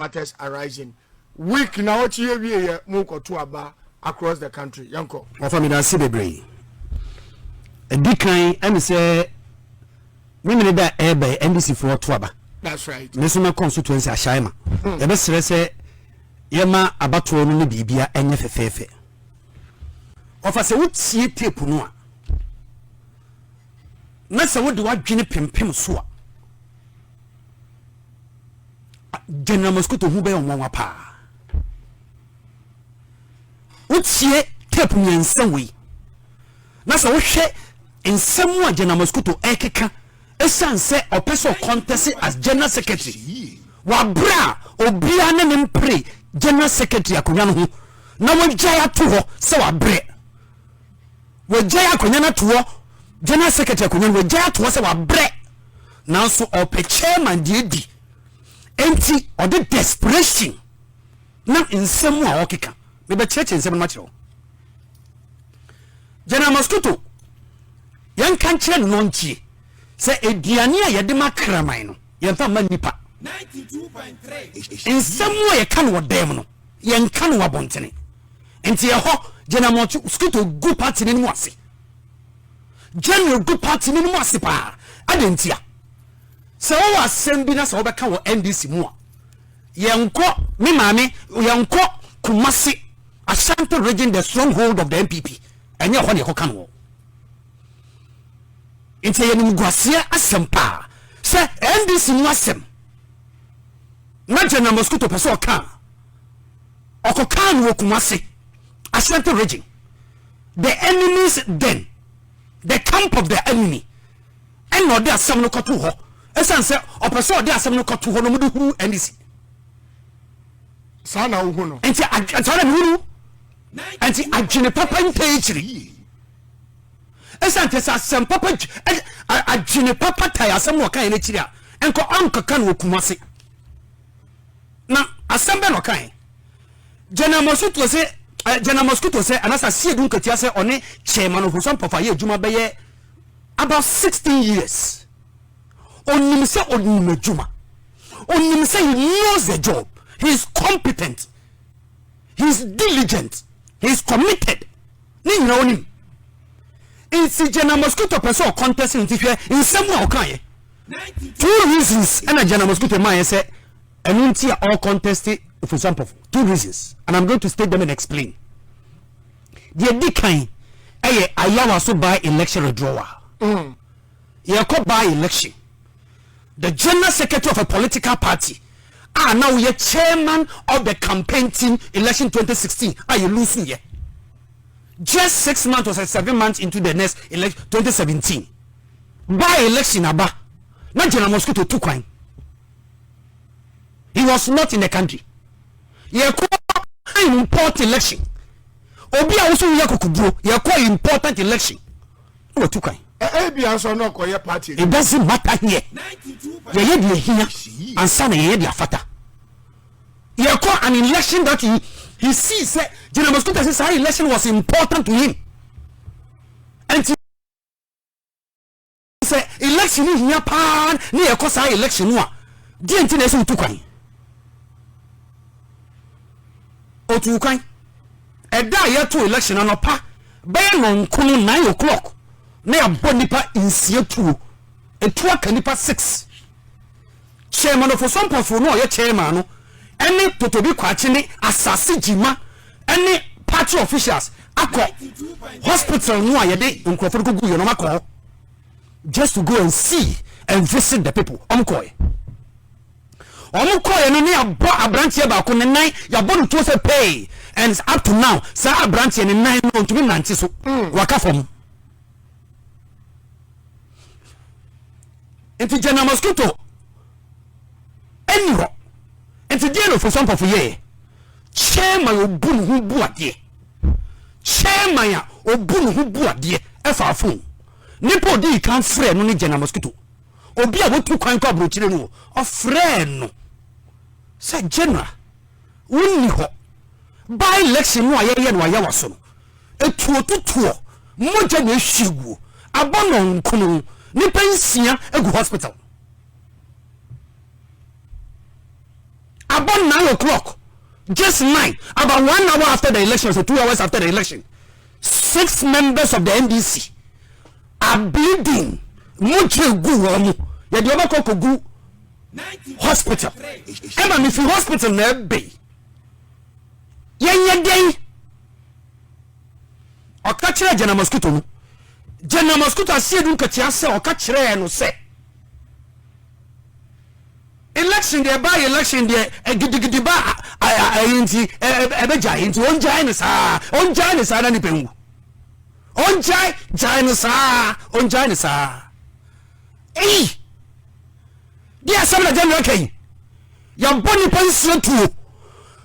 matters arising. Week now what you hear moko to aba across the country. Yanko. Offer me see the brain. A decline, and say women that air by NDC for Twaba. That's right. National constituency Ashima. The best say Yama abato no bibia enye fefefe. Offer say what see tape no. Na say what do adwene pempem so a. General Mosquito hu be onwa pa. What see tape nyansan we. Na say wo hwe nsem a General Mosquito ekeka esan say opeso contest as general secretary. Wa bra obia ne mpre general secretary akonya no ho na wagya to ho se wa bre wagya akonya na to ho general secretary akonya wagya to ho se wa bre now so ope chairman di enti or the desperation na nsem a okeka me be church nsem ma kire General Mosquito yan kan kire no ntie se eduane a yede makraman no yan fa ma nipa 92.3 in some way can what them no yen can wa bontene enti ho General Mosquito go party ni mu ase general go party ni mu ase pa adentia se wo asem bi na se wo beka wo NDC mu a yenko mi mame yenko Kumasi Ashanti region the stronghold of the MPP enye ho ne ho kan wo enti yen mu guase asem pa se NDC mu asem na General Mosquito person okan wo Kumasi Ashanti region the enemies then the camp of the enemy and no there some no koto ho esan say opeso there some no koto ho no mudu hu NDC sana wo no enti antara mi huru enti adwene papa ntechiri esan te sa sem papa adwene papa tai asem wo kan na chiri a enko anka kan wo Kumasi na asembe no kan General Mosquito say anasa Asiedu Nketia say one chairman of some pofa ye adwuma be ye about 16 years onim say onim adwuma onim say he knows the job, he is competent, he is diligent, he is committed ni nyina onim in General Mosquito person contest in some way okan 2 reasons and General Mosquito man say enunti all contested for some of 2 reasons, and I'm going to state them and explain. The decline Ayawaso by election withdrawal. You call by election. The general secretary of a political party now you're chairman of the campaign team election 2016. Are you losing here? Just 6 months or 7 months into the next election 2017. By election aba. Not General Mosquito took one. He was not in the country. Ye call important election. Obi also ye kokubro. Ye call important election. What took one? ABS no call your party. It doesn't matter here. Ye ye here and son ye dia fata. Ye call an election that he sees say General Mosquito says our election was important to him. And say election ni here pan ni ye call say election no a. Di enti na so took one. Otukan eda ye to election anopa be no nkunu 9 o'clock na ya bonipa insie tuo etu aka nipa 6 chairman of some person no ye chairman no ene totobi kwachi ni asase jima ene party officials akọ hospital no ayede nkrofo ko gu yo no makọ just to go and see and visit the people omkoye no ne abo abrantie ba ko ne nan ya bo to say pay and up to now say abrantie ne nan no to be nanti so waka from enti General Mosquito enro enti dey no for some of ye chairman obun hu buade chairman ya obun hu buade e fa fun nipo di kan frɛ no ne General Mosquito obi a wotu kwan kwa brochire no o frɛ no say general wonni ho by election no ayeye no Ayawaso no etuo tutuo moja na ehwigu abono nkunu ni pensia egu hospital about 9 o'clock, just 9, about 1 hour after the election, so 2 hours after the election, 6 members of the NDC are bleeding. Much go ya de obako gu hospital. Ema mi fi hospital na be. Yenye den. Oka kire General Mosquito no. General Mosquito Asiedu Nketia se oka kire no se. Election there by election there gidigidi ba ayinti ebeja inti onjai ne sa na ni pengu. Onjai ne sa. Hey, dear, some of them okay. Your body pension too.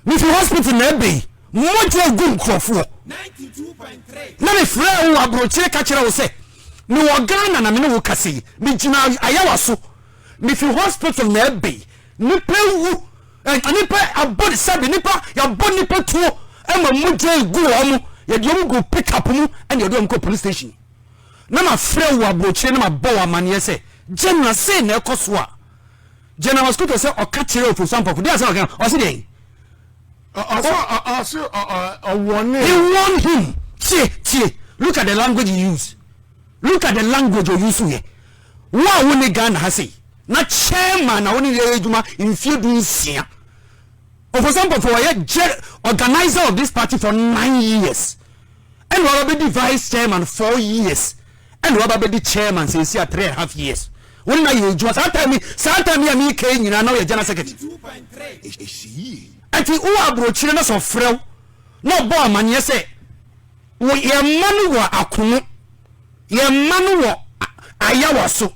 If you hospital nearby, more to a good crop for 92.3. Now, if you are broche catcher, will say, no organ and a minute will cassie. Mijina Ayawaso. If you hospital nearby, nipple and a nipper, a body sabi nipper, your body nipper too, and a mujo go on, you don't go pick up and you don't go police station. Now, my friend will broche and my bow man, say. General say na ekoswa General Mosquito say o ka kire for some people dey say o say dey warning. He warned him. See, look at the language he use. Look at the language you use here. Wa woni Ghana ha say na chairman na woni ejuma in field nsia. For example, for a organizer of this party for 9 years, and we be vice chairman 4 years, and we be the chairman since 3.5 years. When you just me Kenya now your general secretary. 2.3. And the broaching us of frail. No boy man, yes, say. We ye manu wa akuno. Ye manu wa ayawaso.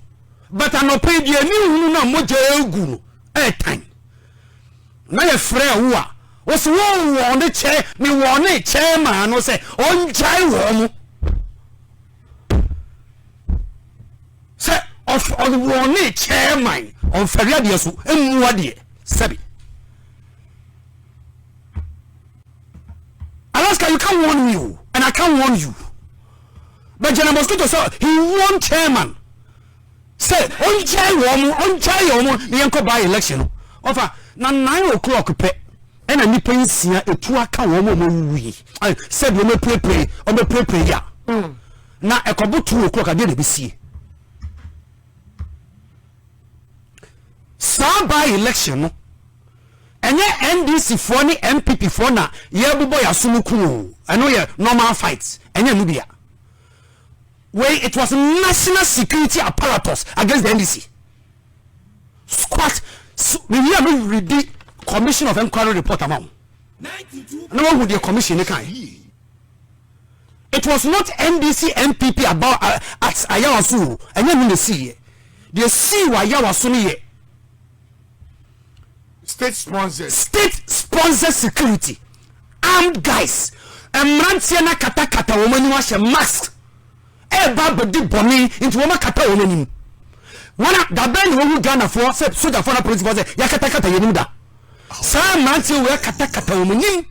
But I no pay ye new no moja egu. Time. Now your frail wa. Was one on the chair, me one a chairman, no say, on chai warm. Say, of one chairman on Ferradiasu, and Muadi, Sabi. Alaska, you can't warn me, and I can't warn you. But General Mosquito said he warned chairman. Say, on chai, the uncle by election. Offer now 9 o'clock pay. And a nipping see a 2 account woman we. I said, we may pray, or may pray, ya. Now, a couple 2 o'clock, I didn't see. Some by election, and yet NDC for any MPP for na yebu boy asumuku. I know your normal fights, and Nubia. Where it was national security apparatus against the NDC. Squat, we read the Commission of Inquiry report among. No one would the commission. It was not NDC MPP about at Ayawaso, and then the sea. The sea wa Ayawaso. State sponsored security, armed guys, and Mantiana Katakata woman wash a mask. Baba did bonnie into Woma Kata woman. One of the band who Ghana for said, so the former police was a Yakatakata Yemuda. Some Mantia were Katakata woman.